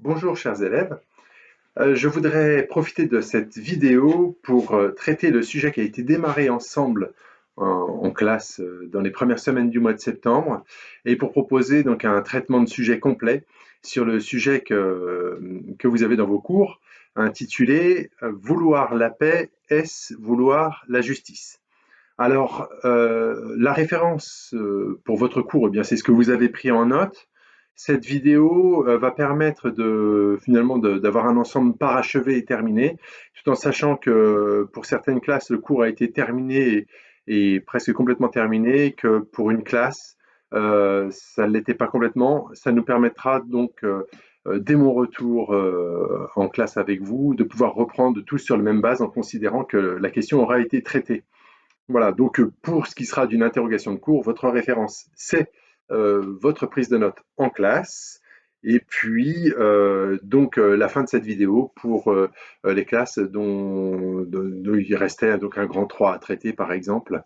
Bonjour chers élèves, je voudrais profiter de cette vidéo pour traiter le sujet qui a été démarré ensemble en classe dans les premières semaines du mois de septembre et pour proposer donc un traitement de sujet complet sur le sujet que vous avez dans vos cours intitulé Vouloir la paix, est-ce vouloir la justice? Alors, la référence pour votre cours, eh bien, c'est ce que vous avez pris en note. Cette vidéo va permettre finalement d'avoir un ensemble parachevé et terminé, tout en sachant que pour certaines classes, le cours a été terminé et presque complètement terminé, que pour une classe, ça ne l'était pas complètement. Ça nous permettra donc, dès mon retour en classe avec vous, de pouvoir reprendre tous sur la même base en considérant que la question aura été traitée. Voilà, donc pour ce qui sera d'une interrogation de cours, votre référence, c'est votre prise de notes en classe. Et puis, la fin de cette vidéo pour les classes dont il restait donc un grand 3 à traiter, par exemple.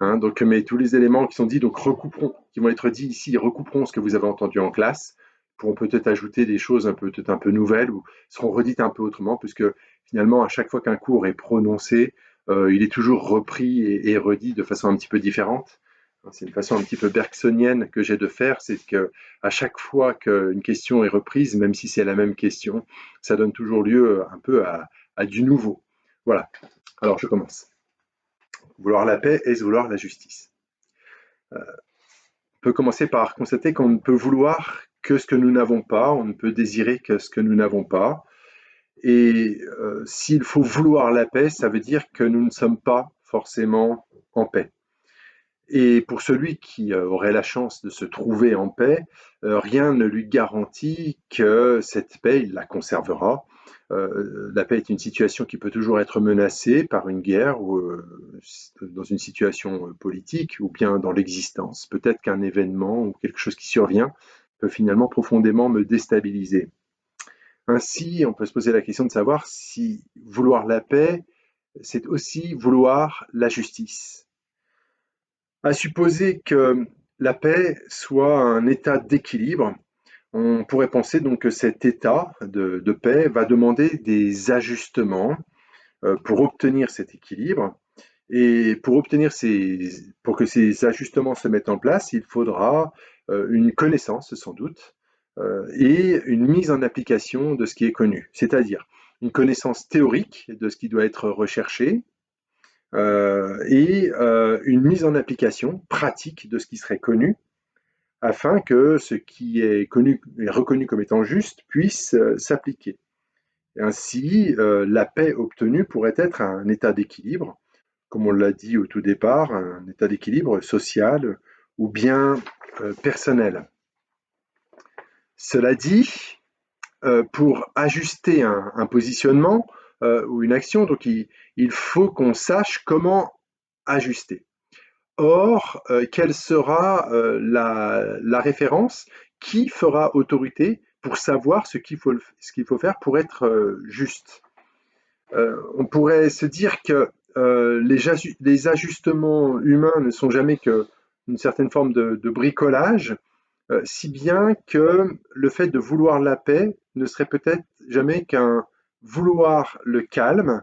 Hein, donc, mais tous les éléments qui sont dits, donc recouperont, qui vont être dits ici, recouperont ce que vous avez entendu en classe, pourront peut-être ajouter des choses peut-être un peu nouvelles ou seront redites un peu autrement, puisque finalement, à chaque fois qu'un cours est prononcé, il est toujours repris et redit de façon un petit peu différente. C'est une façon un petit peu bergsonienne que j'ai de faire, c'est que à chaque fois qu'une question est reprise, même si c'est la même question, ça donne toujours lieu un peu à du nouveau. Voilà. Alors je commence. Vouloir la paix, est-ce vouloir la justice? On peut commencer par constater qu'on ne peut vouloir que ce que nous n'avons pas, on ne peut désirer que ce que nous n'avons pas. Et s'il faut vouloir la paix, ça veut dire que nous ne sommes pas forcément en paix. Et pour celui qui aurait la chance de se trouver en paix, rien ne lui garantit que cette paix, il la conservera. La paix est une situation qui peut toujours être menacée par une guerre ou dans une situation politique ou bien dans l'existence. Peut-être qu'un événement ou quelque chose qui survient peut finalement profondément me déstabiliser. Ainsi, on peut se poser la question de savoir si vouloir la paix, c'est aussi vouloir la justice. À supposer que la paix soit un état d'équilibre, on pourrait penser donc que cet état de paix va demander des ajustements pour obtenir cet équilibre. Et pour que ces ajustements se mettent en place, il faudra une connaissance sans doute et une mise en application de ce qui est connu, c'est-à-dire une connaissance théorique de ce qui doit être recherché, et une mise en application pratique de ce qui serait connu afin que ce qui est connu et reconnu comme étant juste puisse s'appliquer. Ainsi, la paix obtenue pourrait être un état d'équilibre, comme on l'a dit au tout départ, un état d'équilibre social ou bien personnel. Cela dit, pour ajuster un positionnement ou une action, donc il faut qu'on sache comment ajuster. Or, quelle sera la référence? Qui fera autorité pour savoir ce qu'il faut faire pour être juste? On pourrait se dire que les ajustements humains ne sont jamais qu'une certaine forme de bricolage, si bien que le fait de vouloir la paix ne serait peut-être jamais qu'un vouloir le calme,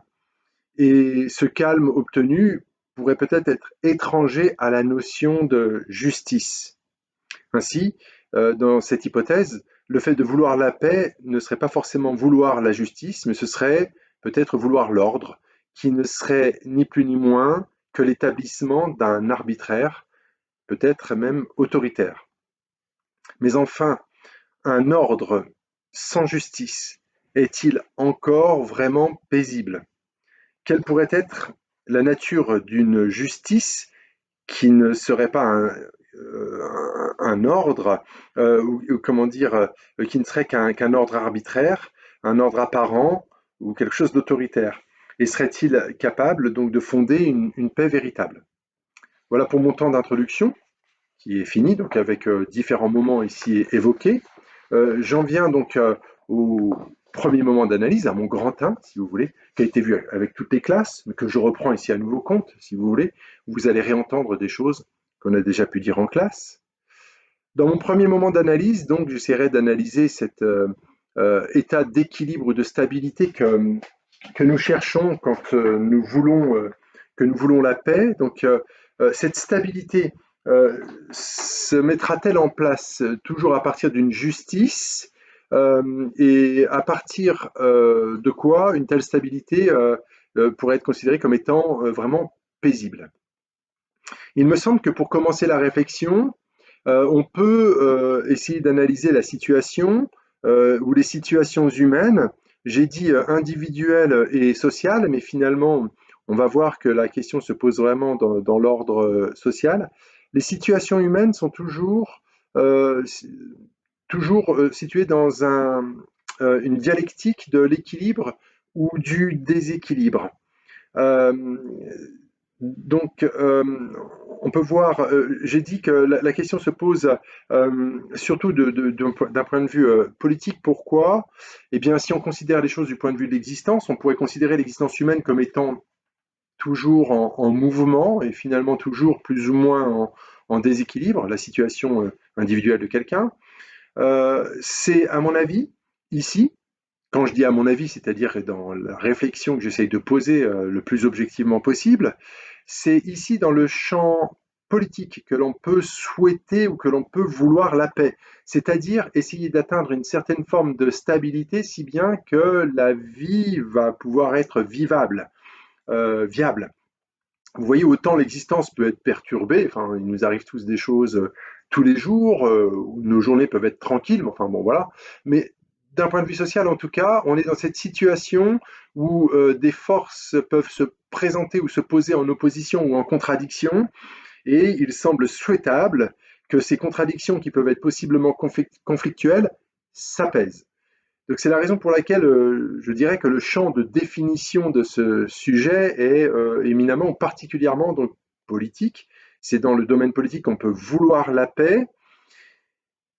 et ce calme obtenu pourrait peut-être être étranger à la notion de justice. Ainsi, dans cette hypothèse, le fait de vouloir la paix ne serait pas forcément vouloir la justice, mais ce serait peut-être vouloir l'ordre, qui ne serait ni plus ni moins que l'établissement d'un arbitraire, peut-être même autoritaire. Mais enfin, un ordre sans justice est-il encore vraiment paisible? Quelle pourrait être la nature d'une justice qui ne serait pas un ordre, ou comment dire, qui ne serait qu'un ordre arbitraire, un ordre apparent ou quelque chose d'autoritaire? Et serait-il capable donc de fonder une paix véritable? Voilà pour mon temps d'introduction, qui est fini, donc avec différents moments ici évoqués. J'en viens donc au premier moment d'analyse, à mon grand 1, si vous voulez, qui a été vu avec toutes les classes, mais que je reprends ici à nouveau compte, si vous voulez. Vous allez réentendre des choses qu'on a déjà pu dire en classe. Dans mon premier moment d'analyse, donc, j'essaierai d'analyser état d'équilibre ou de stabilité que nous cherchons quand que nous voulons la paix. Donc, cette stabilité se mettra-t-elle en place toujours à partir d'une justice et à partir de quoi une telle stabilité pourrait être considérée comme étant vraiment paisible. Il me semble que pour commencer la réflexion, on peut essayer d'analyser la situation ou les situations humaines. J'ai dit individuelles et sociales, mais finalement, on va voir que la question se pose vraiment dans l'ordre social. Les situations humaines sont euh, situées dans une dialectique de l'équilibre ou du déséquilibre. Euh, donc, on peut voir, j'ai dit que la question se pose surtout d'un point de vue politique. Pourquoi? Eh bien, si on considère les choses du point de vue de l'existence, on pourrait considérer l'existence humaine comme étant toujours en mouvement et finalement toujours plus ou moins en déséquilibre, la situation individuelle de quelqu'un. C'est, à mon avis, ici, quand je dis à mon avis, c'est-à-dire dans la réflexion que j'essaye de poser le plus objectivement possible, c'est ici dans le champ politique que l'on peut souhaiter ou que l'on peut vouloir la paix, c'est-à-dire essayer d'atteindre une certaine forme de stabilité si bien que la vie va pouvoir être viable. Vous voyez, autant l'existence peut être perturbée, enfin, il nous arrive tous des choses tous les jours, où nos journées peuvent être tranquilles, mais enfin bon, voilà. Mais d'un point de vue social, en tout cas, on est dans cette situation où des forces peuvent se présenter ou se poser en opposition ou en contradiction, et il semble souhaitable que ces contradictions qui peuvent être possiblement conflictuelles s'apaisent. Donc c'est la raison pour laquelle je dirais que le champ de définition de ce sujet est éminemment, particulièrement donc, politique. C'est dans le domaine politique qu'on peut vouloir la paix.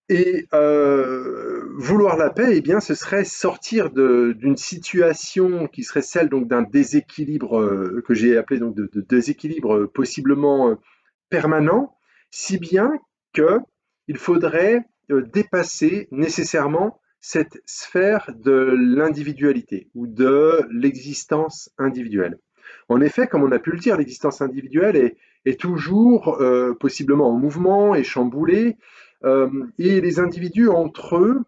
Et vouloir la paix, eh bien, ce serait sortir d'une situation qui serait celle donc d'un déséquilibre que j'ai appelé donc de déséquilibre possiblement permanent, si bien que il faudrait dépasser nécessairement cette sphère de l'individualité ou de l'existence individuelle. En effet, comme on a pu le dire, l'existence individuelle est toujours possiblement en mouvement et chamboulée, et les individus entre eux,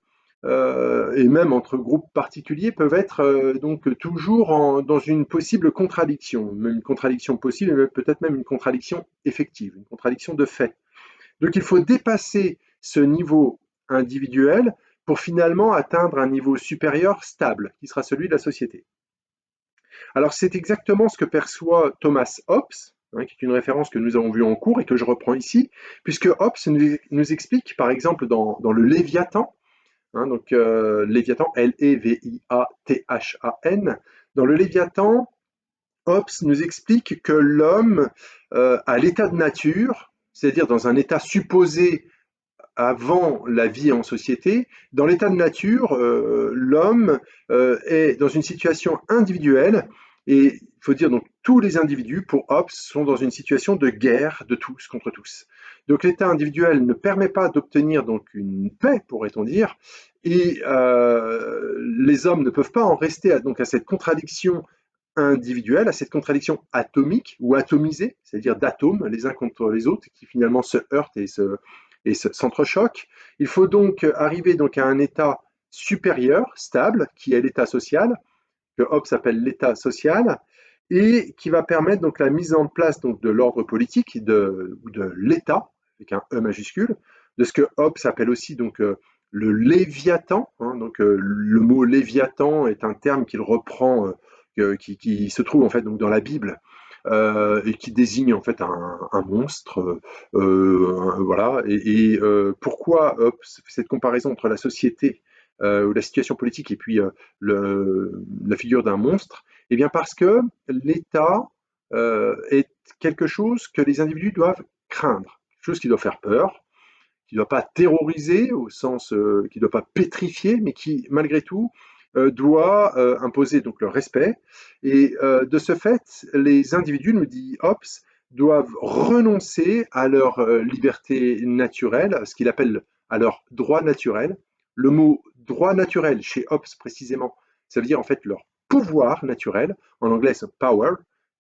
et même entre groupes particuliers, peuvent être donc toujours dans une possible contradiction, même une contradiction possible, mais peut-être même une contradiction effective, une contradiction de fait. Donc il faut dépasser ce niveau individuel pour finalement atteindre un niveau supérieur stable, qui sera celui de la société. Alors c'est exactement ce que perçoit Thomas Hobbes, hein, qui est une référence que nous avons vue en cours et que je reprends ici, puisque Hobbes nous explique, par exemple, dans le Léviathan, hein, donc Léviathan, Léviathan, dans le Léviathan, Hobbes nous explique que l'homme, à l'état de nature, c'est-à-dire dans un état supposé avant la vie en société, dans l'état de nature, l'homme est dans une situation individuelle et il faut dire donc tous les individus, pour Hobbes, sont dans une situation de guerre de tous contre tous. Donc l'état individuel ne permet pas d'obtenir donc une paix, pourrait-on dire, et les hommes ne peuvent pas en rester donc à cette contradiction individuelle, à cette contradiction atomique ou atomisée, c'est-à-dire d'atomes les uns contre les autres, qui finalement se heurtent et s'entrechoquent. Il faut donc arriver donc à un état supérieur, stable, qui est l'état social, que Hobbes appelle l'état social, et qui va permettre donc la mise en place donc de l'ordre politique, de l'État, avec un E majuscule, de ce que Hobbes appelle aussi donc le Léviathan. Hein, donc le mot Léviathan est un terme qu'il reprend, qui se trouve en fait donc dans la Bible, et qui désigne en fait un monstre. Voilà. Pourquoi cette comparaison entre la société ou la situation politique et puis la figure d'un monstre? Eh bien parce que l'État est quelque chose que les individus doivent craindre, quelque chose qui doit faire peur, qui ne doit pas terroriser au sens qui ne doit pas pétrifier, mais qui malgré tout doit imposer donc le respect. Et de ce fait, les individus, nous dit Hobbes, doivent renoncer à leur liberté naturelle, à ce qu'il appelle à leur droit naturel. Le mot droit naturel, chez Hobbes précisément. Ça veut dire en fait leur pouvoir naturel, en anglais c'est power,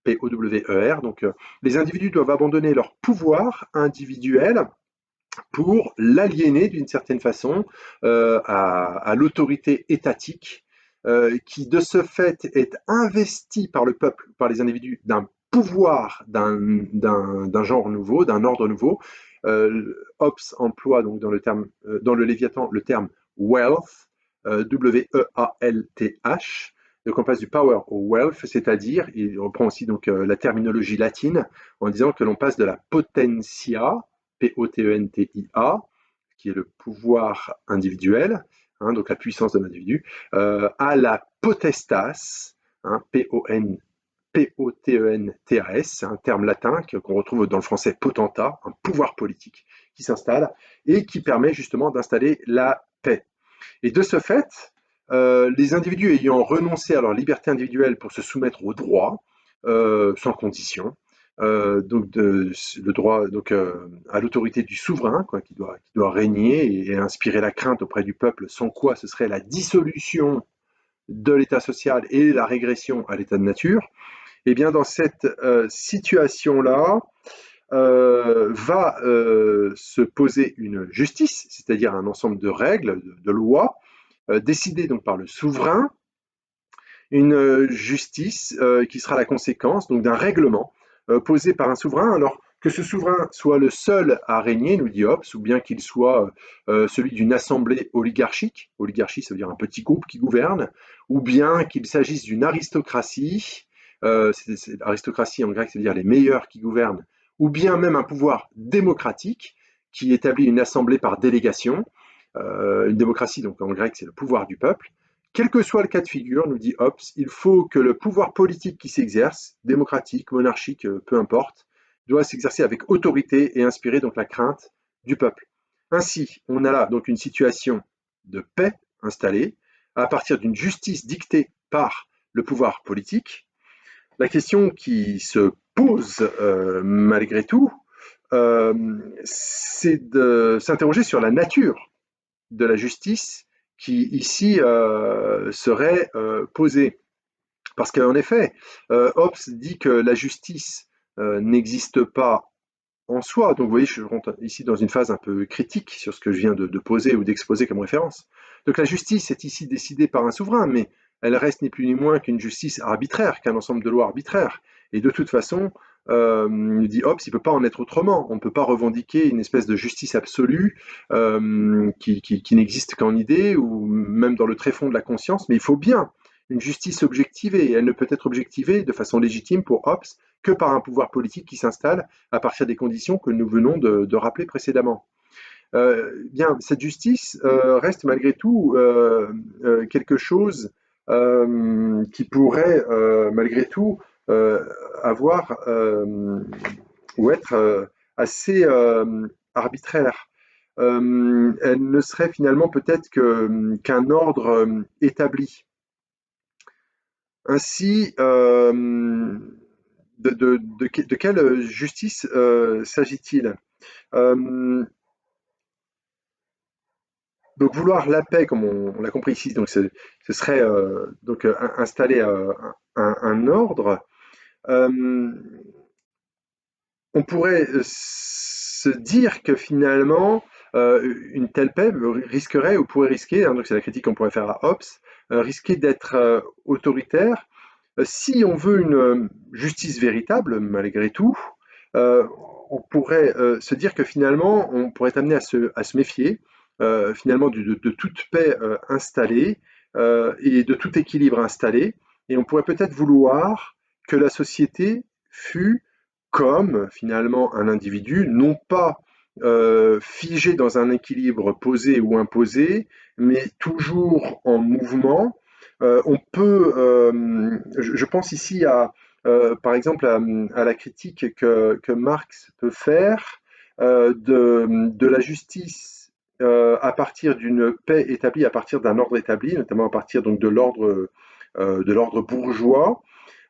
P-O-W-E-R, donc les individus doivent abandonner leur pouvoir individuel pour l'aliéner d'une certaine façon à l'autorité étatique qui de ce fait est investie par le peuple, par les individus, d'un pouvoir d'un genre nouveau, d'un ordre nouveau. Hobbes emploie donc dans le Léviathan le terme wealth, W-E-A-L-T-H. Donc on passe du power au wealth, c'est-à-dire, il reprend aussi donc la terminologie latine en disant que l'on passe de la potentia, P-O-T-E-N-T-I-A, qui est le pouvoir individuel, hein, donc la puissance de l'individu, à la potestas, hein, P-O-T-E-N-T-A-S, c'est un terme latin qu'on retrouve dans le français potentat, un pouvoir politique qui s'installe et qui permet justement d'installer la paix. Et de ce fait, les individus ayant renoncé à leur liberté individuelle pour se soumettre au droit, sans condition, le droit à l'autorité du souverain, quoi, qui doit régner et inspirer la crainte auprès du peuple, sans quoi ce serait la dissolution de l'état social et la régression à l'état de nature. Et bien dans cette situation-là, va se poser une justice, c'est-à-dire un ensemble de règles, de lois, décidées donc par le souverain, une justice qui sera la conséquence donc d'un règlement posé par un souverain, alors que ce souverain soit le seul à régner, nous dit Hobbes, ou bien qu'il soit celui d'une assemblée oligarchique, oligarchie ça veut dire un petit groupe qui gouverne, ou bien qu'il s'agisse d'une aristocratie, aristocratie en grec ça veut dire les meilleurs qui gouvernent, ou bien même un pouvoir démocratique qui établit une assemblée par délégation, une démocratie donc en grec c'est le pouvoir du peuple. Quel que soit le cas de figure, nous dit Hobbes, il faut que le pouvoir politique qui s'exerce, démocratique, monarchique, peu importe, doit s'exercer avec autorité et inspirer donc la crainte du peuple. Ainsi, on a là donc une situation de paix installée à partir d'une justice dictée par le pouvoir politique. La question qui se pose malgré tout, c'est de s'interroger sur la nature de la justice qui ici serait posée. Parce qu'en effet, Hobbes dit que la justice n'existe pas en soi. Donc vous voyez, je rentre ici dans une phase un peu critique sur ce que je viens de poser ou d'exposer comme référence. Donc la justice est ici décidée par un souverain, mais elle reste ni plus ni moins qu'une justice arbitraire, qu'un ensemble de lois arbitraires. Et de toute façon, dit Hobbes, il ne peut pas en être autrement. On ne peut pas revendiquer une espèce de justice absolue qui n'existe qu'en idée ou même dans le tréfonds de la conscience, mais il faut bien une justice objectivée. Et elle ne peut être objectivée de façon légitime pour Hobbes que par un pouvoir politique qui s'installe à partir des conditions que nous venons de rappeler précédemment. Bien, cette justice reste malgré tout quelque chose qui pourrait malgré tout avoir ou être assez arbitraire. Elle ne serait finalement peut-être qu'un ordre établi. Ainsi, de quelle justice s'agit-il? Donc vouloir la paix, comme on l'a compris ici, donc ce serait donc installer un ordre. Euh, on pourrait se dire que finalement une telle paix risquerait ou pourrait risquer, hein, donc c'est la critique qu'on pourrait faire à Hobbes, risquer d'être autoritaire. Si on veut une justice véritable, malgré tout, euh, on pourrait se dire que finalement, on pourrait être amené à se méfier finalement de toute paix installée et de tout équilibre installé. Et on pourrait peut-être vouloir que la société fût comme finalement un individu, non pas figé dans un équilibre posé ou imposé, mais toujours en mouvement. On peut, je pense ici par exemple, à la critique que Marx peut faire de la justice à partir d'une paix établie, à partir d'un ordre établi, notamment à partir donc de l'ordre bourgeois.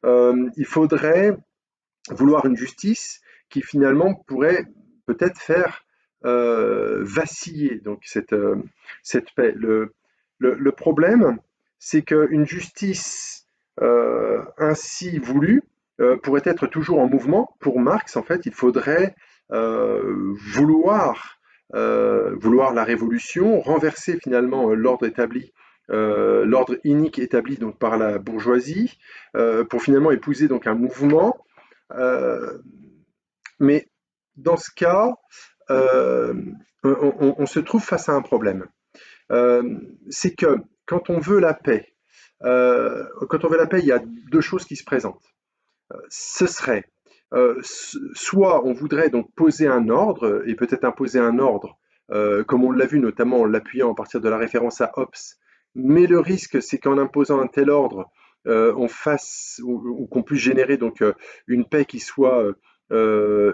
Il faudrait vouloir une justice qui finalement pourrait peut-être faire vaciller donc cette paix. Le problème, c'est qu'une justice ainsi voulue pourrait être toujours en mouvement. Pour Marx, en fait, il faudrait vouloir la révolution, renverser finalement l'ordre établi, l'ordre inique établi donc par la bourgeoisie, pour finalement épouser donc un mouvement. Euh, mais dans ce cas, euh, on se trouve face à un problème. C'est que quand on veut la paix, il y a deux choses qui se présentent. Ce serait soit on voudrait donc poser un ordre et peut-être imposer un ordre, comme on l'a vu notamment en l'appuyant à partir de la référence à Hobbes, mais le risque c'est qu'en imposant un tel ordre, on fasse ou qu'on puisse générer donc une paix qui soit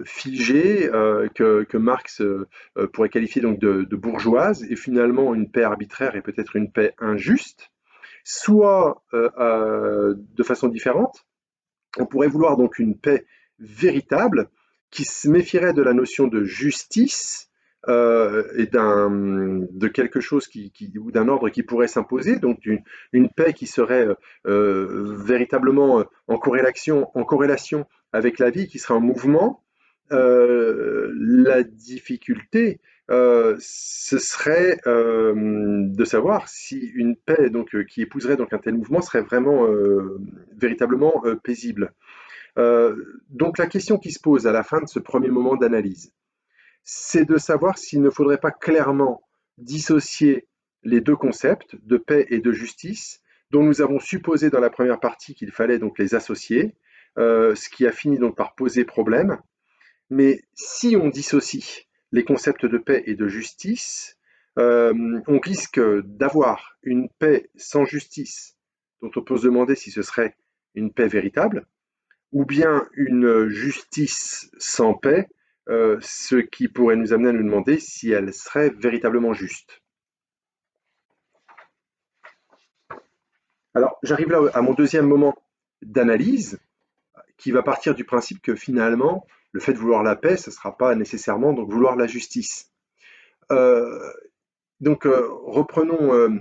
figée, que Marx pourrait qualifier donc de bourgeoise, et finalement une paix arbitraire et peut-être une paix injuste, soit de façon différente, on pourrait vouloir donc une paix véritable qui se méfierait de la notion de justice et de quelque chose ou d'un ordre qui pourrait s'imposer, donc une paix qui serait véritablement en corrélation avec la vie, qui serait en mouvement. La difficulté, ce serait de savoir si une paix donc, qui épouserait donc un tel mouvement serait vraiment véritablement paisible. Donc la question qui se pose à la fin de ce premier moment d'analyse, c'est de savoir s'il ne faudrait pas clairement dissocier les deux concepts de paix et de justice, dont nous avons supposé dans la première partie qu'il fallait donc les associer, ce qui a fini donc par poser problème. Mais si on dissocie les concepts de paix et de justice, on risque d'avoir une paix sans justice, dont on peut se demander si ce serait une paix véritable, ou bien une justice sans paix, ce qui pourrait nous amener à nous demander si elle serait véritablement juste. Alors, j'arrive là à mon deuxième moment d'analyse, qui va partir du principe que finalement, le fait de vouloir la paix, ce ne sera pas nécessairement donc vouloir la justice. Euh, donc, reprenons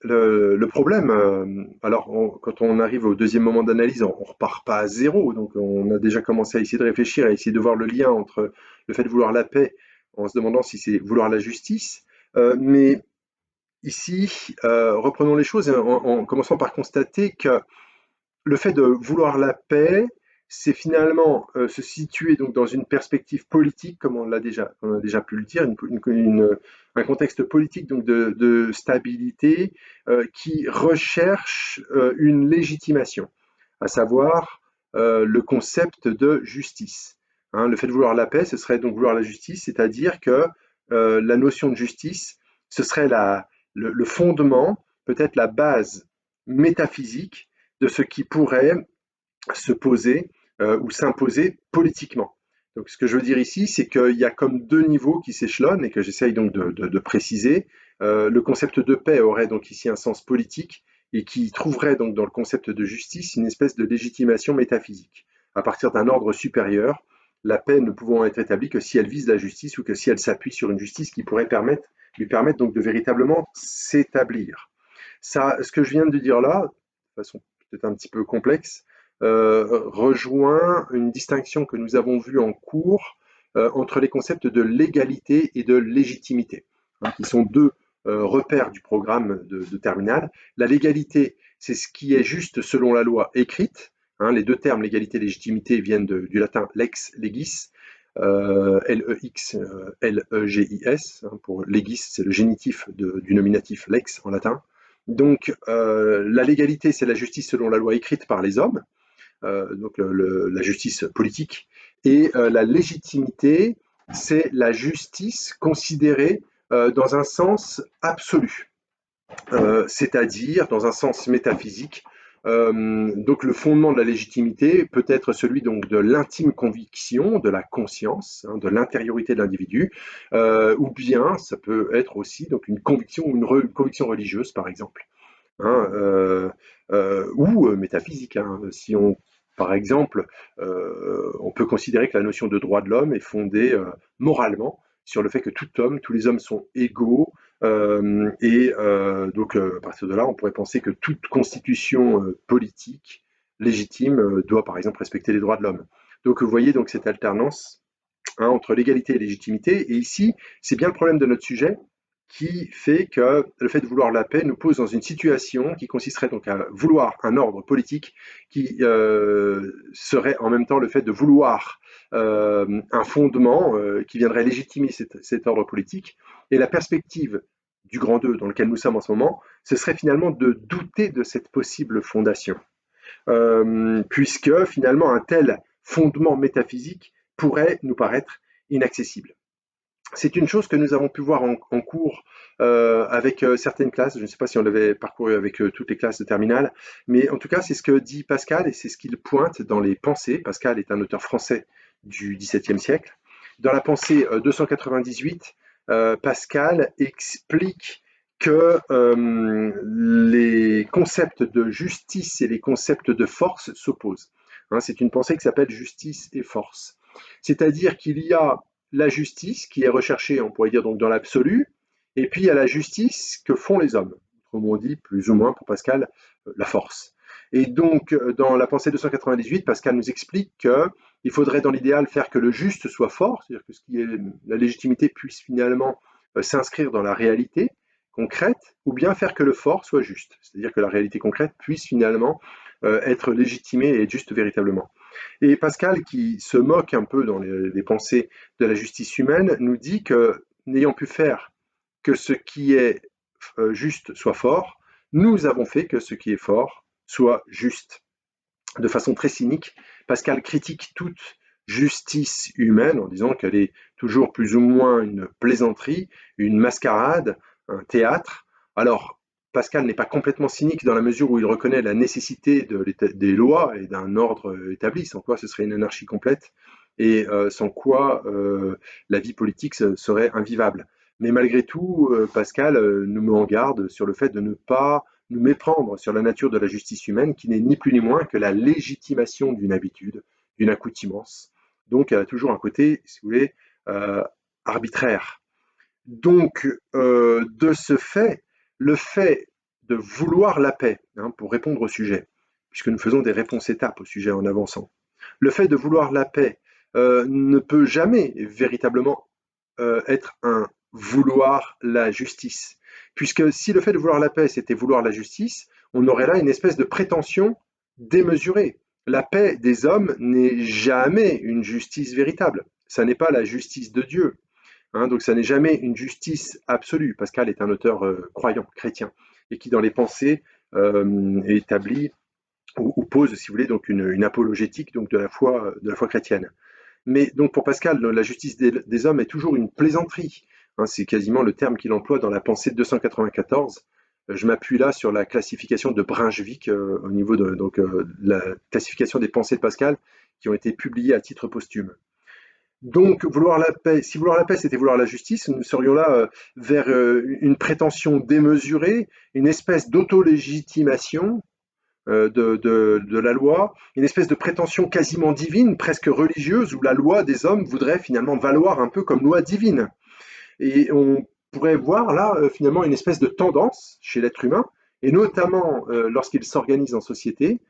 le problème. Alors, quand on arrive au deuxième moment d'analyse, on ne repart pas à zéro. Donc, on a déjà commencé à essayer de réfléchir, à essayer de voir le lien entre le fait de vouloir la paix, en se demandant si c'est vouloir la justice. Mais ici, reprenons les choses en commençant par constater que le fait de vouloir la paix, c'est finalement se situer donc dans une perspective politique, comme on a déjà pu le dire, un contexte politique donc de stabilité qui recherche une légitimation, à savoir le concept de justice. Hein, le fait de vouloir la paix, ce serait donc vouloir la justice, c'est-à-dire que la notion de justice, ce serait le fondement, peut-être la base métaphysique de ce qui pourrait se poser ou s'imposer politiquement. Donc, ce que je veux dire ici, c'est qu'il y a comme deux niveaux qui s'échelonnent et que j'essaye donc de préciser. Le concept de paix aurait donc ici un sens politique et qui trouverait donc dans le concept de justice une espèce de légitimation métaphysique. À partir d'un ordre supérieur, la paix ne pouvant être établie que si elle vise la justice ou que si elle s'appuie sur une justice qui pourrait lui permettre donc de véritablement s'établir. Ça, ce que je viens de dire là, de façon peut-être un petit peu complexe, rejoint une distinction que nous avons vue en cours entre les concepts de légalité et de légitimité, hein, qui sont deux repères du programme de terminale. La légalité, c'est ce qui est juste selon la loi écrite. Hein, les deux termes, légalité et légitimité, viennent du latin lex legis, L-E-X, L-E-G-I-S. Hein, pour legis, c'est le génitif du nominatif lex en latin. Donc, la légalité, c'est la justice selon la loi écrite par les hommes, donc la justice politique, et la légitimité, c'est la justice considérée dans un sens absolu, c'est-à-dire dans un sens métaphysique. Donc le fondement de la légitimité peut être celui donc de l'intime conviction, de la conscience, hein, de l'intériorité de l'individu, ou bien ça peut être aussi donc une conviction ou une conviction religieuse par exemple. Hein, ou métaphysique. Hein. Si on, par exemple, on peut considérer que la notion de droit de l'homme est fondée moralement sur le fait que tout homme, tous les hommes sont égaux Donc, à partir de là, on pourrait penser que toute constitution politique légitime doit, par exemple, respecter les droits de l'homme. Donc, vous voyez donc cette alternance, hein, entre légalité et légitimité. Et ici, c'est bien le problème de notre sujet qui fait que le fait de vouloir la paix nous pose dans une situation qui consisterait donc à vouloir un ordre politique qui serait en même temps le fait de vouloir un fondement qui viendrait légitimer cet ordre politique. Et la perspective du grand 2 dans lequel nous sommes en ce moment, ce serait finalement de douter de cette possible fondation, puisque finalement un tel fondement métaphysique pourrait nous paraître inaccessible. C'est une chose que nous avons pu voir en cours avec certaines classes. Je ne sais pas si on l'avait parcouru avec toutes les classes de terminale, mais en tout cas, c'est ce que dit Pascal et c'est ce qu'il pointe dans les pensées. Pascal est un auteur français du XVIIe siècle. Dans la pensée 298, Pascal explique que les concepts de justice et les concepts de force s'opposent. Hein, c'est une pensée qui s'appelle justice et force. C'est-à-dire qu'il y a la justice qui est recherchée, on pourrait dire donc dans l'absolu, et puis il y a la justice que font les hommes. Autrement dit, plus ou moins pour Pascal, la force. Et donc, dans la pensée 298, Pascal nous explique qu'il faudrait dans l'idéal faire que le juste soit fort, c'est-à-dire que la légitimité puisse finalement s'inscrire dans la réalité concrète, ou bien faire que le fort soit juste, c'est-à-dire que la réalité concrète puisse finalement être légitimée et être juste véritablement. Et Pascal, qui se moque un peu dans les pensées de la justice humaine, nous dit que n'ayant pu faire que ce qui est juste soit fort, nous avons fait que ce qui est fort soit juste. De façon très cynique, Pascal critique toute justice humaine en disant qu'elle est toujours plus ou moins une plaisanterie, une mascarade, un théâtre. Alors, Pascal n'est pas complètement cynique dans la mesure où il reconnaît la nécessité des lois et d'un ordre établi, sans quoi ce serait une anarchie complète et sans quoi la vie politique serait invivable. Mais malgré tout, Pascal nous met en garde sur le fait de ne pas nous méprendre sur la nature de la justice humaine, qui n'est ni plus ni moins que la légitimation d'une habitude, d'une accoutumance. Donc, elle a toujours un côté, si vous voulez, euh, arbitraire. Donc, de ce fait, le fait de vouloir la paix, hein, pour répondre au sujet, puisque nous faisons des réponses étapes au sujet en avançant, le fait de vouloir la paix ne peut jamais véritablement être un vouloir la justice. Puisque si le fait de vouloir la paix, c'était vouloir la justice, on aurait là une espèce de prétention démesurée. La paix des hommes n'est jamais une justice véritable. Ça n'est pas la justice de Dieu. Hein, donc ça n'est jamais une justice absolue. Pascal est un auteur croyant, chrétien, et qui dans les pensées établit ou pose, si vous voulez, donc une apologétique donc de la foi chrétienne. Mais donc pour Pascal, la justice des hommes est toujours une plaisanterie. Hein, c'est quasiment le terme qu'il emploie dans la pensée de 294. Je m'appuie là sur la classification de Brunswick au niveau de la classification des pensées de Pascal qui ont été publiées à titre posthume. Donc vouloir la paix, si vouloir la paix c'était vouloir la justice, nous serions là vers une prétention démesurée, une espèce d'auto-légitimation de la loi, une espèce de prétention quasiment divine, presque religieuse, où la loi des hommes voudrait finalement valoir un peu comme loi divine. Et on pourrait voir là finalement une espèce de tendance chez l'être humain, et notamment lorsqu'il s'organise en société,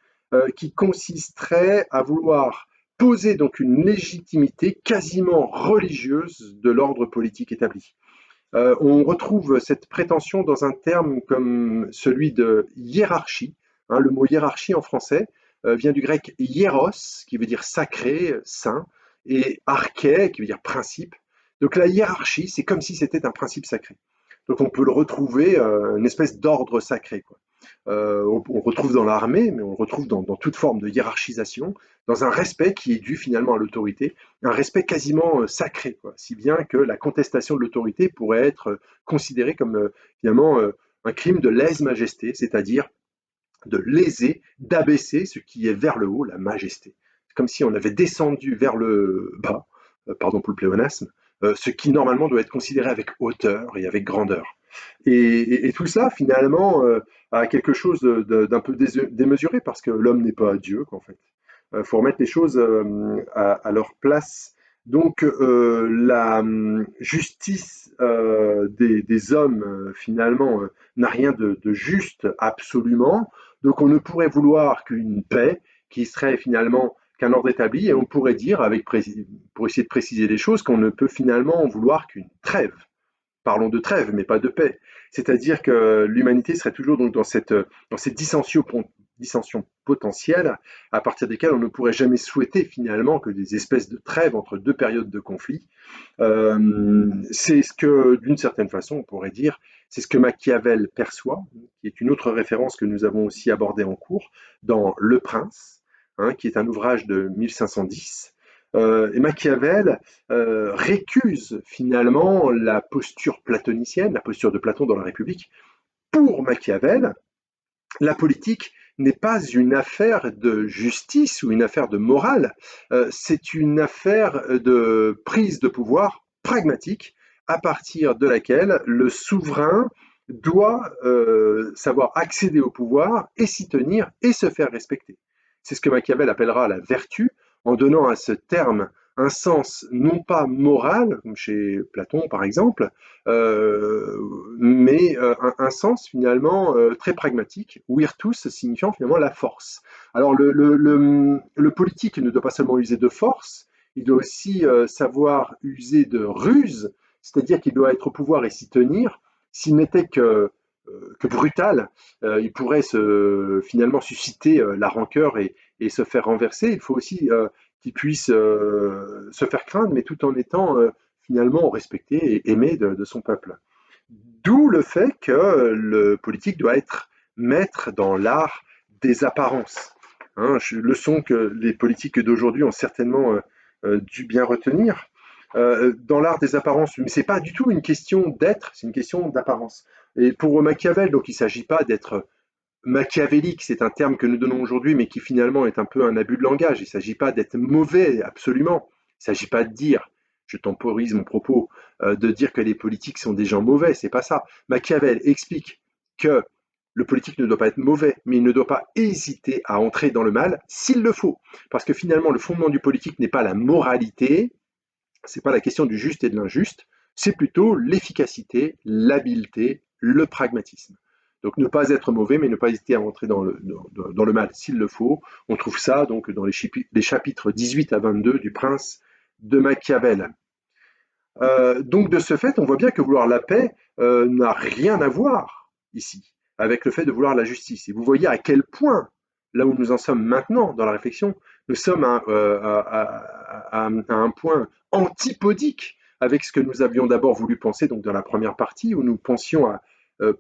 qui consisterait à vouloir poser donc une légitimité quasiment religieuse de l'ordre politique établi. On retrouve cette prétention dans un terme comme celui de hiérarchie. Hein, le mot hiérarchie en français vient du grec hieros, qui veut dire sacré, saint, et arché, qui veut dire principe. Donc la hiérarchie, c'est comme si c'était un principe sacré. Donc on peut le retrouver, une espèce d'ordre sacré, quoi. On retrouve dans l'armée, mais on le retrouve dans toute forme de hiérarchisation, dans un respect qui est dû finalement à l'autorité, un respect quasiment sacré, quoi. Si bien que la contestation de l'autorité pourrait être considérée comme finalement un crime de lèse-majesté, c'est-à-dire de léser, d'abaisser ce qui est vers le haut, la majesté. C'est comme si on avait descendu vers le bas, pardon pour le pléonasme, ce qui normalement doit être considéré avec hauteur et avec grandeur. Et tout ça, finalement, a quelque chose d'un peu démesuré parce que l'homme n'est pas Dieu, en fait. Il faut remettre les choses à leur place Donc la justice des hommes, finalement, n'a rien de juste absolument. Donc on ne pourrait vouloir qu'une paix qui serait finalement qu'un ordre établi, et on pourrait dire, pour essayer de préciser les choses, qu'on ne peut finalement vouloir qu'une trêve. Parlons de trêve, mais pas de paix. C'est-à-dire que l'humanité serait toujours donc dans cette dissension potentielle, à partir desquelles on ne pourrait jamais souhaiter finalement que des espèces de trêves entre deux périodes de conflit. C'est ce que, d'une certaine façon, on pourrait dire, c'est ce que Machiavel perçoit, qui est une autre référence que nous avons aussi abordée en cours, dans Le Prince, hein, qui est un ouvrage de 1510. Et Machiavel récuse finalement la posture platonicienne, la posture de Platon dans la République. Pour Machiavel, la politique n'est pas une affaire de justice ou une affaire de morale, c'est une affaire de prise de pouvoir pragmatique à partir de laquelle le souverain doit savoir accéder au pouvoir et s'y tenir et se faire respecter. C'est ce que Machiavel appellera la vertu, en donnant à ce terme un sens non pas moral, comme chez Platon par exemple, mais un sens finalement très pragmatique, virtus signifiant finalement la force. Alors le politique ne doit pas seulement user de force, il doit aussi savoir user de ruse, c'est-à-dire qu'il doit être au pouvoir et s'y tenir. S'il n'était que brutal, il pourrait finalement susciter la rancœur et se faire renverser. Il faut aussi qu'il puisse se faire craindre, mais tout en étant finalement respecté et aimé de son peuple. D'où le fait que le politique doit être maître dans l'art des apparences. Hein, leçon que les politiques d'aujourd'hui ont certainement dû bien retenir. Dans l'art des apparences, mais c'est pas du tout une question d'être, c'est une question d'apparence. Et pour Machiavel, donc il ne s'agit pas d'être machiavélique, c'est un terme que nous donnons aujourd'hui, mais qui finalement est un peu un abus de langage. Il ne s'agit pas d'être mauvais, absolument. Il ne s'agit pas de dire, je temporise mon propos, de dire que les politiques sont des gens mauvais, c'est pas ça. Machiavel explique que le politique ne doit pas être mauvais, mais il ne doit pas hésiter à entrer dans le mal s'il le faut. Parce que finalement, le fondement du politique n'est pas la moralité, c'est pas la question du juste et de l'injuste, c'est plutôt l'efficacité, l'habileté, le pragmatisme. Donc ne pas être mauvais, mais ne pas hésiter à rentrer dans le mal s'il le faut. On trouve ça donc dans les chapitres 18 à 22 du Prince de Machiavel. Donc de ce fait, on voit bien que vouloir la paix n'a rien à voir ici avec le fait de vouloir la justice. Et vous voyez à quel point, là où nous en sommes maintenant dans la réflexion, nous sommes à un point antipodique avec ce que nous avions d'abord voulu penser donc dans la première partie, où nous pensions à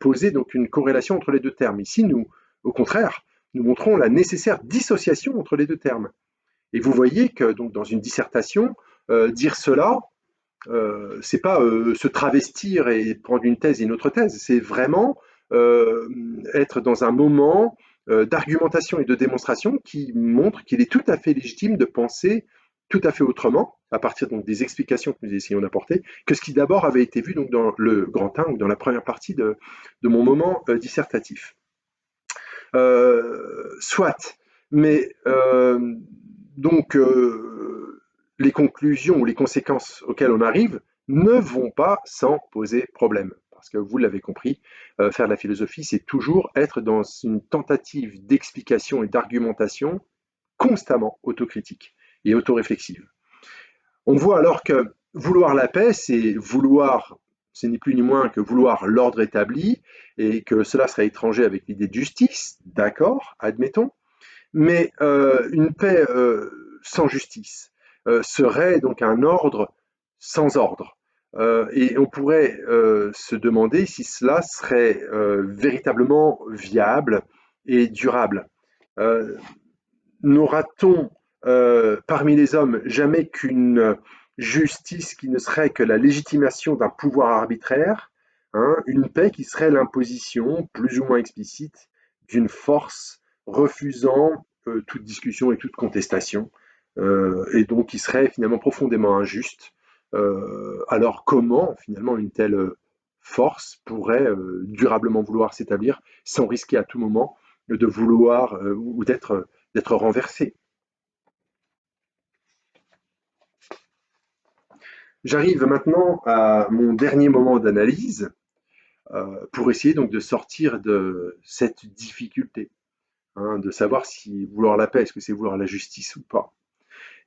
poser donc une corrélation entre les deux termes. Ici, nous, au contraire, nous montrons la nécessaire dissociation entre les deux termes. Et vous voyez que donc dans une dissertation, dire cela, c'est pas se travestir et prendre une thèse et une autre thèse, c'est vraiment être dans un moment d'argumentation et de démonstration qui montre qu'il est tout à fait légitime de penser tout à fait autrement, à partir donc des explications que nous essayons d'apporter, que ce qui d'abord avait été vu donc dans le grand 1 ou dans la première partie de mon moment dissertatif. Soit, mais donc les conclusions ou les conséquences auxquelles on arrive ne vont pas sans poser problème. Parce que vous l'avez compris, faire de la philosophie, c'est toujours être dans une tentative d'explication et d'argumentation constamment autocritique et autoréflexive. On voit alors que vouloir la paix, c'est vouloir, ce n'est plus ni moins que vouloir l'ordre établi, et que cela serait étranger avec l'idée de justice, d'accord, admettons, mais une paix sans justice serait donc un ordre sans ordre. Et on pourrait se demander si cela serait véritablement viable et durable. Euh, N'aura-t-on parmi les hommes jamais qu'une justice qui ne serait que la légitimation d'un pouvoir arbitraire, hein, une paix qui serait l'imposition, plus ou moins explicite, d'une force refusant toute discussion et toute contestation, et donc qui serait finalement profondément injuste. Alors comment finalement une telle force pourrait durablement vouloir s'établir sans risquer à tout moment de vouloir ou d'être renversé. J'arrive maintenant à mon dernier moment d'analyse pour essayer donc de sortir de cette difficulté, hein, de savoir si vouloir la paix, est-ce que c'est vouloir la justice ou pas.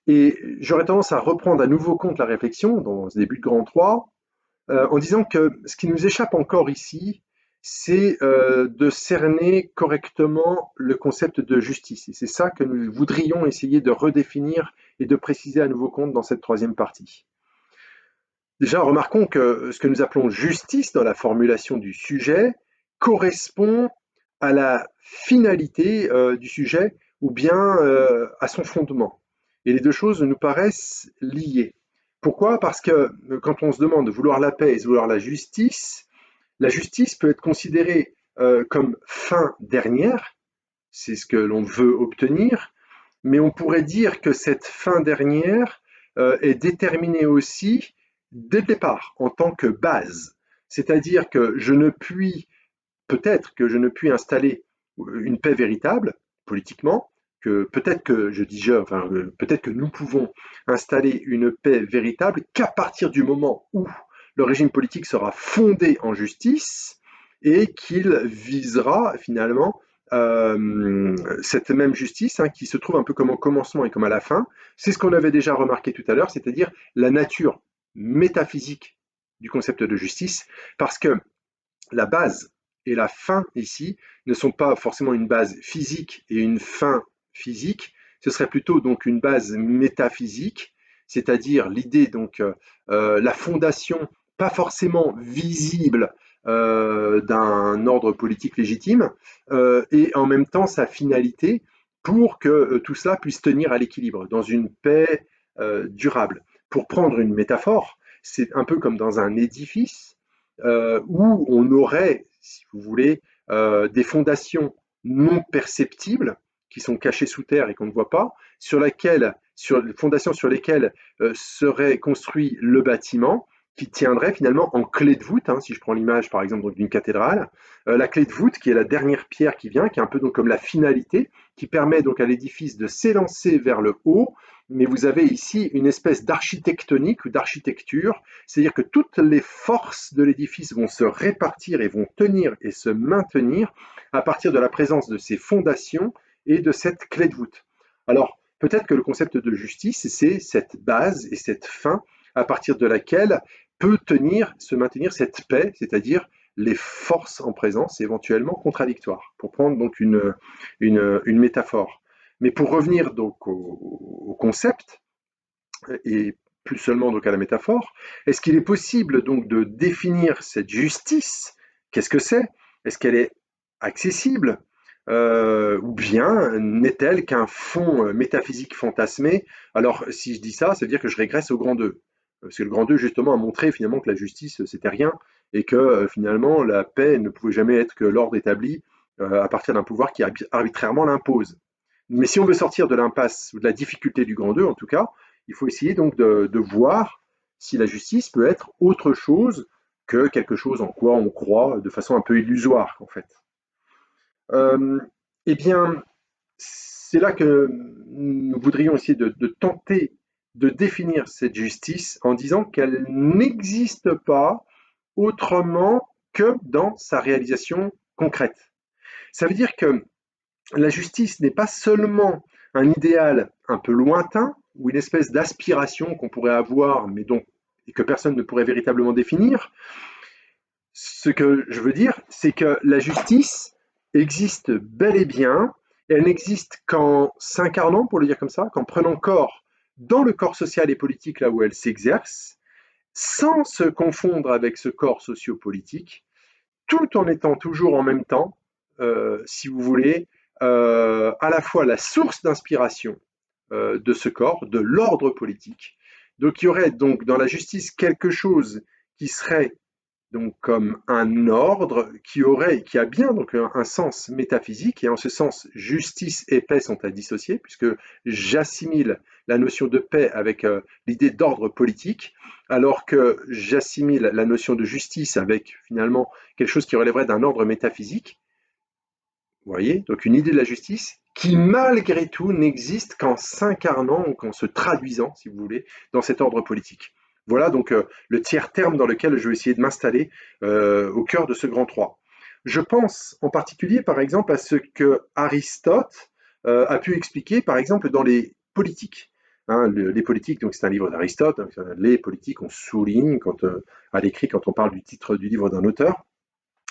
Et j'aurais tendance à reprendre à nouveau compte la réflexion dans ce début de Grand 3 en disant que ce qui nous échappe encore ici, c'est de cerner correctement le concept de justice. Et c'est ça que nous voudrions essayer de redéfinir et de préciser à nouveau compte dans cette troisième partie. Déjà, remarquons que ce que nous appelons justice dans la formulation du sujet correspond à la finalité du sujet ou bien à son fondement. Et les deux choses nous paraissent liées. Pourquoi? Parce que quand on se demande de vouloir la paix et de vouloir la justice peut être considérée comme fin dernière, c'est ce que l'on veut obtenir, mais on pourrait dire que cette fin dernière est déterminée aussi dès le départ en tant que base. C'est-à-dire que je ne puis, peut-être que je ne puis installer une paix véritable politiquement, que peut-être que je dis je, enfin peut-être que nous pouvons installer une paix véritable qu'à partir du moment où le régime politique sera fondé en justice et qu'il visera finalement cette même justice qui se trouve un peu comme au commencement et comme à la fin. C'est ce qu'on avait déjà remarqué tout à l'heure, c'est-à-dire la nature métaphysique du concept de justice, parce que la base et la fin ici ne sont pas forcément une base physique et une fin physique, ce serait plutôt donc une base métaphysique, c'est-à-dire l'idée donc la fondation pas forcément visible d'un ordre politique légitime et en même temps sa finalité pour que tout cela puisse tenir à l'équilibre dans une paix durable. Pour prendre une métaphore, c'est un peu comme dans un édifice où on aurait, si vous voulez, des fondations non perceptibles qui sont cachées sous terre et qu'on ne voit pas, sur les fondations sur lesquelles serait construit le bâtiment, qui tiendrait finalement en clé de voûte, si je prends l'image par exemple d'une cathédrale, la clé de voûte qui est la dernière pierre qui vient, qui est un peu donc comme la finalité, qui permet donc à l'édifice de s'élancer vers le haut, mais vous avez ici une espèce d'architectonique ou d'architecture, c'est-à-dire que toutes les forces de l'édifice vont se répartir et vont tenir et se maintenir à partir de la présence de ces fondations et de cette clé de voûte. Alors, peut-être que le concept de justice, c'est cette base et cette fin à partir de laquelle peut tenir, se maintenir cette paix, c'est-à-dire les forces en présence éventuellement contradictoires, pour prendre donc une métaphore. Mais pour revenir donc au concept, et plus seulement donc à la métaphore, est-ce qu'il est possible donc de définir cette justice? Qu'est-ce que c'est? Est-ce qu'elle est accessible? Ou bien n'est-elle qu'un fond métaphysique fantasmé? Alors si je dis ça, ça veut dire que je régresse au grand 2. Parce que le grand 2 justement a montré finalement que la justice c'était rien et que finalement la paix ne pouvait jamais être que l'ordre établi à partir d'un pouvoir qui arbitrairement l'impose. Mais si on veut sortir de l'impasse ou de la difficulté du grand 2 en tout cas, il faut essayer donc de voir si la justice peut être autre chose que quelque chose en quoi on croit de façon un peu illusoire en fait. Euh, eh bien, c'est là que nous voudrions essayer de tenter de définir cette justice en disant qu'elle n'existe pas autrement que dans sa réalisation concrète. Ça veut dire que la justice n'est pas seulement un idéal un peu lointain ou une espèce d'aspiration qu'on pourrait avoir, mais dont, et que personne ne pourrait véritablement définir. Ce que je veux dire, c'est que la justice existe bel et bien, et elle n'existe qu'en s'incarnant, pour le dire comme ça, qu'en prenant corps dans le corps social et politique là où elle s'exerce, sans se confondre avec ce corps sociopolitique, tout en étant toujours en même temps, si vous voulez, à la fois la source d'inspiration de ce corps, de l'ordre politique. Donc il y aurait donc dans la justice quelque chose qui serait donc comme un ordre qui a bien donc un sens métaphysique, et en ce sens justice et paix sont à dissocier puisque j'assimile la notion de paix avec l'idée d'ordre politique, alors que j'assimile la notion de justice avec finalement quelque chose qui relèverait d'un ordre métaphysique. Vous voyez, donc une idée de la justice qui malgré tout n'existe qu'en s'incarnant ou qu'en se traduisant, si vous voulez, dans cet ordre politique. Voilà donc le tiers terme dans lequel je vais essayer de m'installer au cœur de ce grand 3. Je pense en particulier, par exemple, à ce que Aristote a pu expliquer, par exemple, dans les politiques. Hein, les politiques, donc c'est un livre d'Aristote. Donc, les politiques, on souligne à l'écrit quand on parle du titre du livre d'un auteur.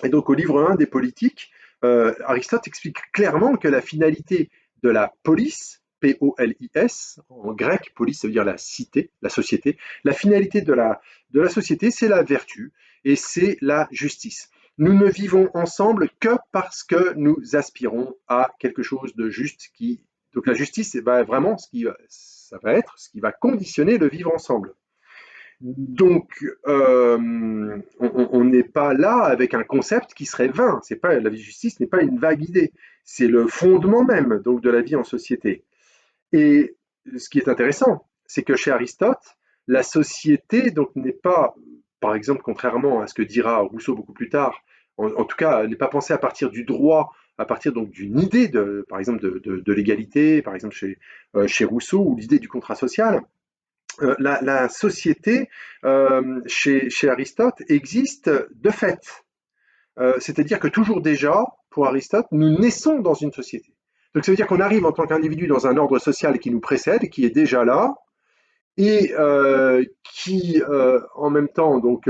Et donc au livre 1 des politiques, Aristote explique clairement que la finalité de la police, P-O-L-I-S, en grec, police ça veut dire la cité, la société, la finalité de la société, c'est la vertu et c'est la justice. Nous ne vivons ensemble que parce que nous aspirons à quelque chose de juste qui. Donc la justice, va vraiment ça va être ce qui va conditionner le vivre ensemble. Donc, on n'est pas là avec un concept qui serait vain. C'est pas la justice n'est pas une vague idée. C'est le fondement même donc de la vie en société. Et ce qui est intéressant, c'est que chez Aristote, la société donc n'est pas, par exemple, contrairement à ce que dira Rousseau beaucoup plus tard, en tout cas, n'est pas pensée à partir du droit, à partir donc d'une idée de, par exemple, de l'égalité, par exemple chez Rousseau, ou l'idée du contrat social. La société, chez Aristote, existe de fait. C'est-à-dire que toujours déjà, pour Aristote, nous naissons dans une société. Donc ça veut dire qu'on arrive en tant qu'individu dans un ordre social qui nous précède, qui est déjà là, et qui, en même temps, donc,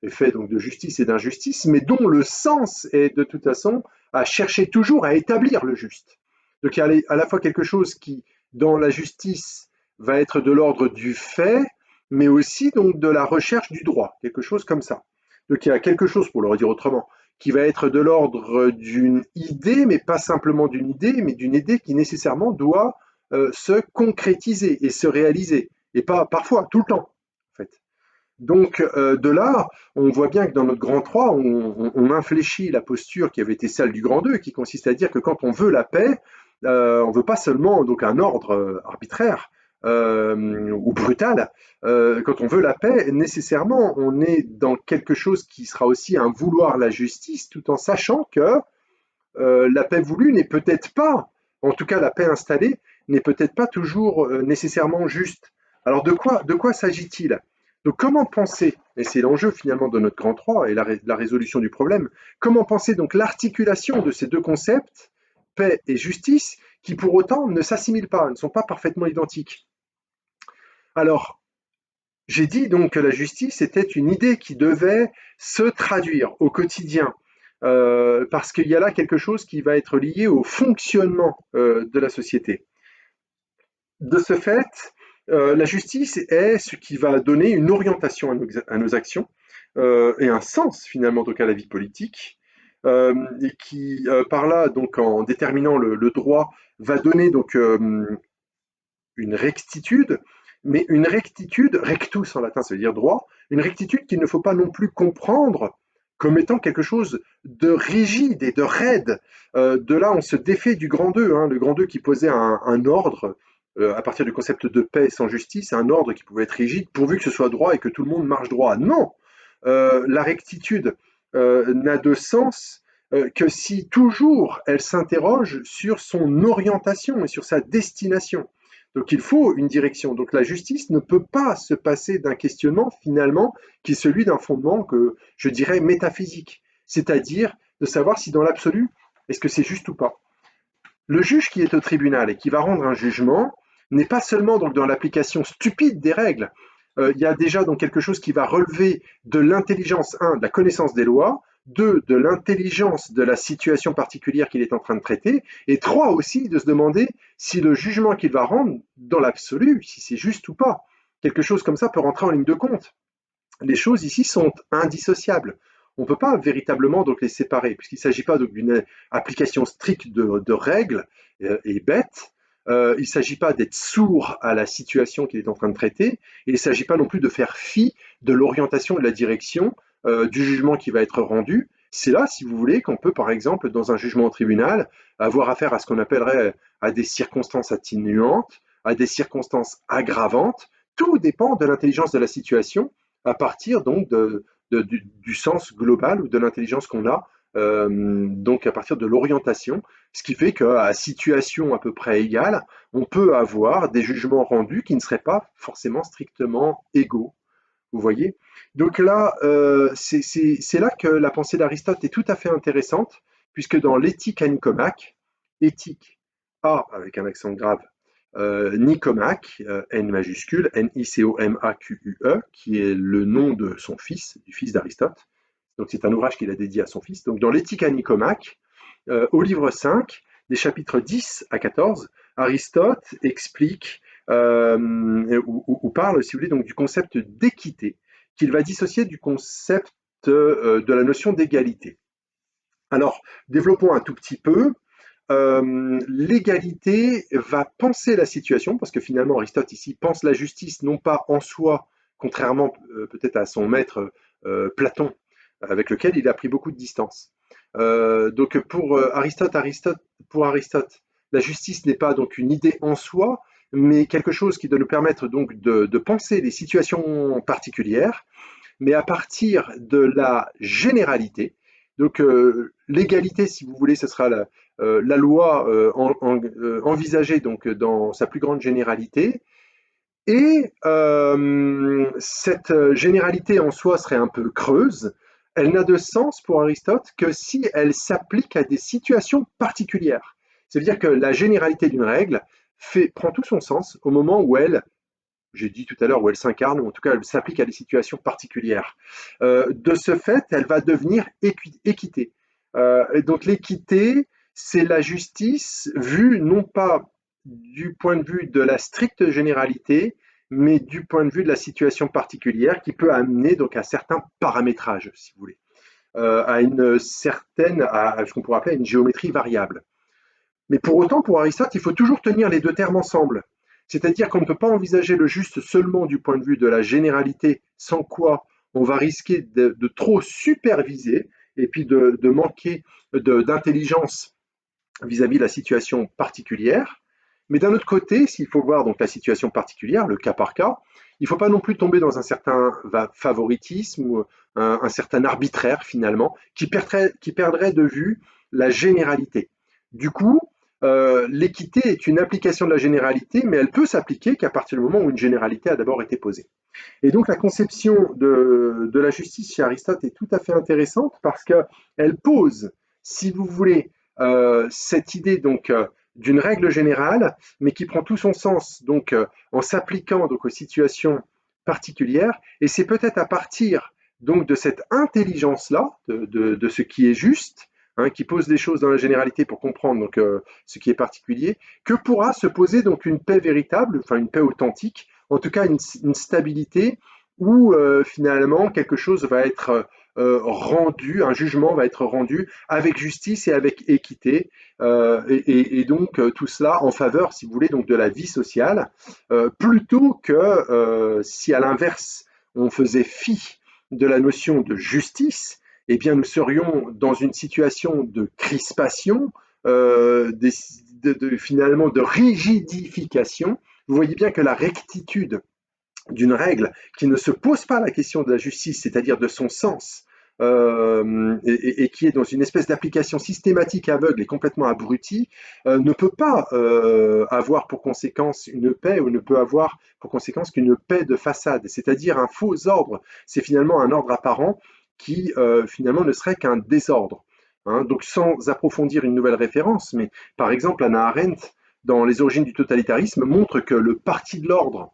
est fait donc, de justice et d'injustice, mais dont le sens est de toute façon à chercher toujours à établir le juste. Donc il y a à la fois quelque chose qui, dans la justice, va être de l'ordre du fait, mais aussi donc de la recherche du droit, quelque chose comme ça. Donc il y a quelque chose, pour le redire autrement, qui va être de l'ordre d'une idée, mais pas simplement d'une idée, mais d'une idée qui nécessairement doit se concrétiser et se réaliser et pas parfois, tout le temps, en fait. Donc, de là, on voit bien que dans notre grand 3, on infléchit la posture qui avait été celle du grand 2, qui consiste à dire que quand on veut la paix, on ne veut pas seulement donc un ordre arbitraire ou brutal. Quand on veut la paix, nécessairement, on est dans quelque chose qui sera aussi un vouloir la justice, tout en sachant que la paix voulue n'est peut-être pas, en tout cas la paix installée, n'est peut-être pas toujours nécessairement juste. Alors de quoi s'agit-il? Donc comment penser, et c'est l'enjeu finalement de notre grand 3 et la résolution du problème, comment penser donc l'articulation de ces deux concepts, paix et justice, qui pour autant ne s'assimilent pas, ne sont pas parfaitement identiques. Alors, j'ai dit donc que la justice était une idée qui devait se traduire au quotidien, parce qu'il y a là quelque chose qui va être lié au fonctionnement de la société. De ce fait, la justice est ce qui va donner une orientation à nos actions et un sens finalement donc à la vie politique, et qui par là donc en déterminant le droit va donner donc une rectitude, mais une rectitude, rectus en latin, ça veut dire droit, une rectitude qu'il ne faut pas non plus comprendre comme étant quelque chose de rigide et de raide. De là, on se défait du grand 2, hein, le grand 2 qui posait un ordre à partir du concept de paix sans justice, un ordre qui pouvait être rigide pourvu que ce soit droit et que tout le monde marche droit. Non, la rectitude n'a de sens que si toujours elle s'interroge sur son orientation et sur sa destination. Donc il faut une direction. Donc la justice ne peut pas se passer d'un questionnement finalement qui est celui d'un fondement que je dirais métaphysique, c'est-à-dire de savoir si dans l'absolu, est-ce que c'est juste ou pas. Le juge qui est au tribunal et qui va rendre un jugement n'est pas seulement donc dans l'application stupide des règles. Il y a déjà donc quelque chose qui va relever de l'intelligence, un, de la connaissance des lois, deux, de l'intelligence de la situation particulière qu'il est en train de traiter, et trois aussi de se demander si le jugement qu'il va rendre, dans l'absolu, si c'est juste ou pas. Quelque chose comme ça peut rentrer en ligne de compte. Les choses ici sont indissociables. On ne peut pas véritablement donc les séparer, puisqu'il ne s'agit pas d'une application stricte de règles et bêtes. Il ne s'agit pas d'être sourd à la situation qu'il est en train de traiter, et il ne s'agit pas non plus de faire fi de l'orientation et de la direction du jugement qui va être rendu. C'est là, si vous voulez, qu'on peut, par exemple, dans un jugement au tribunal, avoir affaire à ce qu'on appellerait à des circonstances atténuantes, à des circonstances aggravantes. Tout dépend de l'intelligence de la situation à partir donc du sens global ou de l'intelligence qu'on a, donc à partir de l'orientation, ce qui fait qu'à situation à peu près égale, on peut avoir des jugements rendus qui ne seraient pas forcément strictement égaux. Vous voyez? Donc là, c'est là que la pensée d'Aristote est tout à fait intéressante, puisque dans l'éthique à Nicomaque, éthique A avec un accent grave, Nicomaque, N majuscule, Nicomaque, qui est le nom de son fils, du fils d'Aristote. Donc c'est un ouvrage qu'il a dédié à son fils. Donc dans l'éthique à Nicomaque, au livre 5, des chapitres 10 à 14, Aristote explique ou parle, si vous voulez, donc du concept d'équité, qu'il va dissocier du concept de la notion d'égalité. Alors, développons un tout petit peu. L'égalité va penser la situation, parce que finalement Aristote ici pense la justice non pas en soi, contrairement peut-être à son maître Platon, avec lequel il a pris beaucoup de distance. Donc pour Aristote, la justice n'est pas donc une idée en soi, mais quelque chose qui doit nous permettre donc de penser les situations particulières, mais à partir de la généralité. Donc l'égalité, si vous voulez, ce sera la loi envisagée donc dans sa plus grande généralité. Et cette généralité en soi serait un peu creuse. Elle n'a de sens pour Aristote que si elle s'applique à des situations particulières. C'est-à-dire que la généralité d'une règle prend tout son sens au moment où j'ai dit tout à l'heure, où elle s'incarne, ou en tout cas elle s'applique à des situations particulières. De ce fait, elle va devenir équité. Et donc l'équité, c'est la justice vue non pas du point de vue de la stricte généralité, mais du point de vue de la situation particulière qui peut amener donc à certains paramétrages, si vous voulez, à une certaine, à ce qu'on pourrait appeler une géométrie variable. Mais pour autant, pour Aristote, il faut toujours tenir les deux termes ensemble. C'est-à-dire qu'on ne peut pas envisager le juste seulement du point de vue de la généralité, sans quoi on va risquer de trop superviser et puis de manquer d'intelligence vis-à-vis de la situation particulière. Mais d'un autre côté, s'il faut voir donc la situation particulière, le cas par cas, il ne faut pas non plus tomber dans un certain favoritisme ou un certain arbitraire finalement qui perdrait de vue la généralité. Du coup, l'équité est une application de la généralité, mais elle peut s'appliquer qu'à partir du moment où une généralité a d'abord été posée. Et donc la conception de la justice chez Aristote est tout à fait intéressante parce qu'elle pose, si vous voulez, cette idée donc d'une règle générale, mais qui prend tout son sens donc en s'appliquant donc aux situations particulières. Et c'est peut-être à partir donc de cette intelligence-là, de ce qui est juste, hein, qui pose les choses dans la généralité pour comprendre donc ce qui est particulier, que pourra se poser donc une paix véritable, enfin une paix authentique, en tout cas une stabilité où finalement quelque chose va être rendu, un jugement va être rendu avec justice et avec équité, et donc tout cela en faveur, si vous voulez, donc de la vie sociale, plutôt que si à l'inverse on faisait fi de la notion de justice, eh bien nous serions dans une situation de crispation, finalement de rigidification. Vous voyez bien que la rectitude d'une règle qui ne se pose pas la question de la justice, c'est-à-dire de son sens, et qui est dans une espèce d'application systématique aveugle et complètement abrutie, ne peut pas avoir pour conséquence une paix ou ne peut avoir pour conséquence qu'une paix de façade, c'est-à-dire un faux ordre. C'est finalement un ordre apparent qui finalement ne serait qu'un désordre. Hein. Donc sans approfondir une nouvelle référence, mais par exemple Hannah Arendt, dans Les origines du totalitarisme, montre que le parti de l'ordre,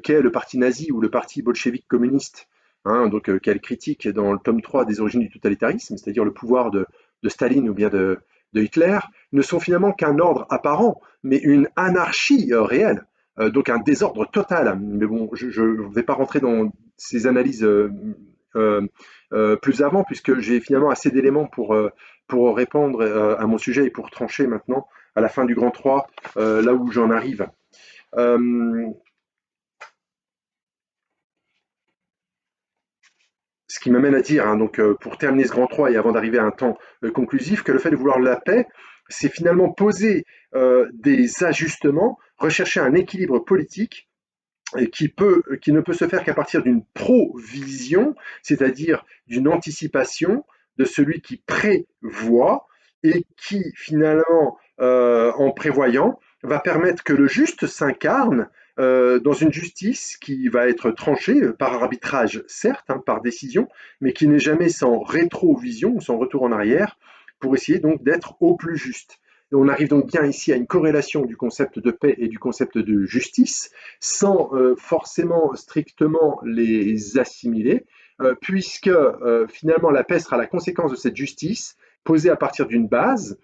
qu'est le parti nazi ou le parti bolchevique communiste, hein, donc qu'elle critique dans le tome 3 des origines du totalitarisme, c'est-à-dire le pouvoir de Staline ou bien de Hitler, ne sont finalement qu'un ordre apparent, mais une anarchie réelle, donc un désordre total. Mais bon, je ne vais pas rentrer dans ces analyses euh, plus avant, puisque j'ai finalement assez d'éléments pour répondre à mon sujet et pour trancher maintenant à la fin du Grand 3, là où j'en arrive. Euh, Ce qui m'amène à dire, hein, donc pour terminer ce grand 3 et avant d'arriver à un temps conclusif, que le fait de vouloir la paix, c'est finalement poser des ajustements, rechercher un équilibre politique et qui ne peut se faire qu'à partir d'une provision, c'est-à-dire d'une anticipation de celui qui prévoit et qui finalement, en prévoyant, va permettre que le juste s'incarne dans une justice qui va être tranchée par arbitrage, certes, hein, par décision, mais qui n'est jamais sans rétrovision, sans retour en arrière, pour essayer donc d'être au plus juste. Et on arrive donc bien ici à une corrélation du concept de paix et du concept de justice, sans forcément strictement les assimiler, puisque finalement la paix sera la conséquence de cette justice, posée à partir d'une base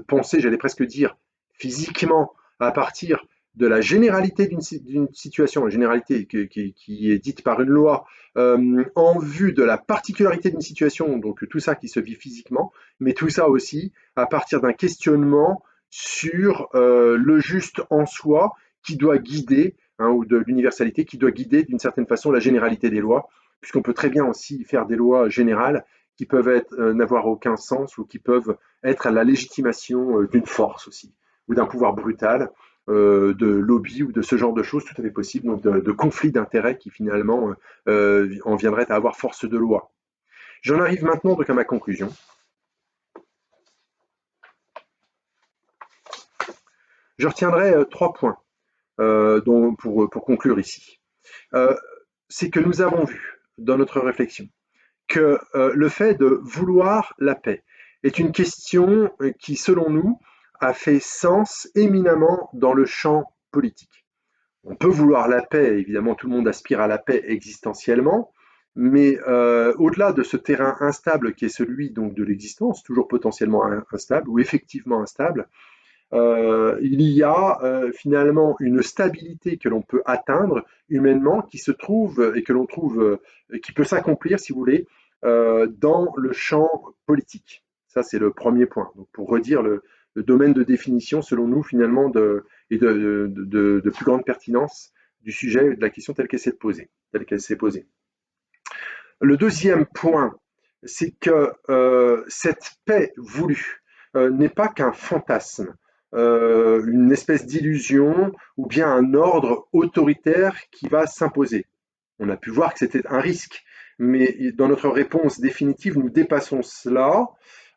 pensée, j'allais presque dire physiquement, à partir de la généralité d'une situation, la généralité qui est dite par une loi, en vue de la particularité d'une situation, donc tout ça qui se vit physiquement, mais tout ça aussi à partir d'un questionnement sur le juste en soi qui doit guider, hein, ou de l'universalité qui doit guider d'une certaine façon la généralité des lois, puisqu'on peut très bien aussi faire des lois générales qui peuvent n'avoir aucun sens ou qui peuvent être à la légitimation d'une force aussi, ou d'un pouvoir brutal, de lobby ou de ce genre de choses tout à fait possible, donc de conflits d'intérêts qui finalement en viendraient à avoir force de loi. J'en arrive maintenant donc à ma conclusion. Je retiendrai trois points pour conclure ici. Euh, c'est que nous avons vu dans notre réflexion que le fait de vouloir la paix est une question qui, selon nous, a fait sens éminemment dans le champ politique. On peut vouloir la paix, évidemment tout le monde aspire à la paix existentiellement, mais au-delà de ce terrain instable qui est celui donc de l'existence, toujours potentiellement instable ou effectivement instable, il y a finalement une stabilité que l'on peut atteindre humainement qui se trouve et que l'on trouve, qui peut s'accomplir, si vous voulez, dans le champ politique. Ça, c'est le premier point. Donc, pour redire le domaine de définition, selon nous, finalement, de plus grande pertinence du sujet, de la question telle qu'elle s'est posée. Telle qu'elle s'est posée. Le deuxième point, c'est que cette paix voulue n'est pas qu'un fantasme, une espèce d'illusion ou bien un ordre autoritaire qui va s'imposer. On a pu voir que c'était un risque, mais dans notre réponse définitive, nous dépassons cela,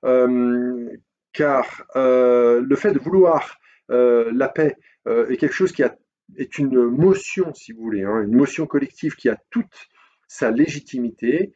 euh, car le fait de vouloir la paix est quelque chose est une motion, si vous voulez, hein, une motion collective qui a toute sa légitimité,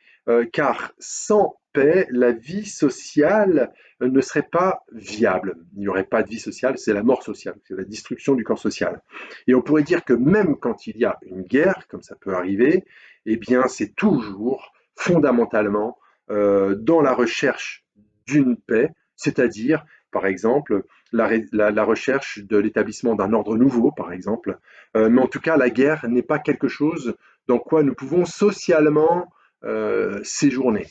car sans paix, la vie sociale ne serait pas viable. Il n'y aurait pas de vie sociale, c'est la mort sociale, c'est la destruction du corps social. Et on pourrait dire que même quand il y a une guerre, comme ça peut arriver, eh bien c'est toujours fondamentalement dans la recherche d'une paix, c'est-à-dire par exemple la recherche de l'établissement d'un ordre nouveau, par exemple. Mais en tout cas, la guerre n'est pas quelque chose dans quoi nous pouvons socialement séjourner.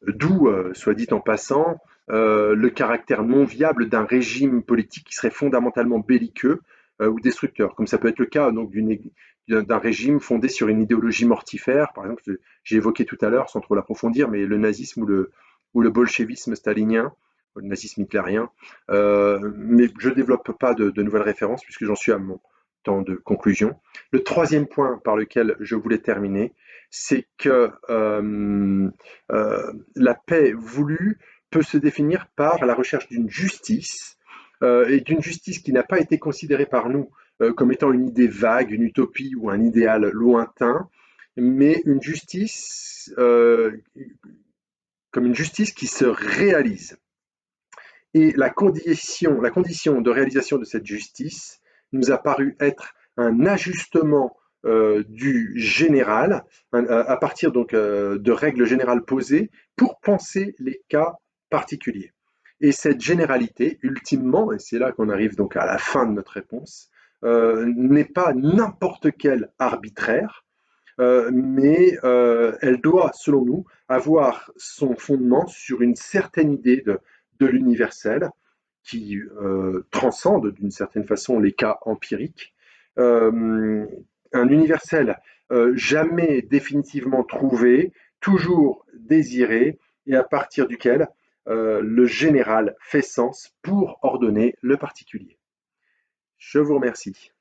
D'où, soit dit en passant, le caractère non viable d'un régime politique qui serait fondamentalement belliqueux ou destructeur, comme ça peut être le cas donc d'un régime fondé sur une idéologie mortifère, par exemple, j'ai évoqué tout à l'heure, sans trop l'approfondir, mais le nazisme ou le bolchevisme stalinien, le nazisme hitlérien, mais je ne développe pas de nouvelles références puisque j'en suis à mon temps de conclusion. Le troisième point par lequel je voulais terminer, c'est que la paix voulue peut se définir par la recherche d'une justice, et d'une justice qui n'a pas été considérée par nous comme étant une idée vague, une utopie ou un idéal lointain, mais une justice comme une justice qui se réalise. Et la condition de réalisation de cette justice nous a paru être un ajustement du général, à partir donc de règles générales posées pour penser les cas particuliers. Et cette généralité, ultimement, et c'est là qu'on arrive donc à la fin de notre réponse, n'est pas n'importe quel arbitraire, mais elle doit, selon nous, avoir son fondement sur une certaine idée de l'universel qui transcende d'une certaine façon les cas empiriques. Un universel jamais définitivement trouvé, toujours désiré, et à partir duquel le général fait sens pour ordonner le particulier. Je vous remercie.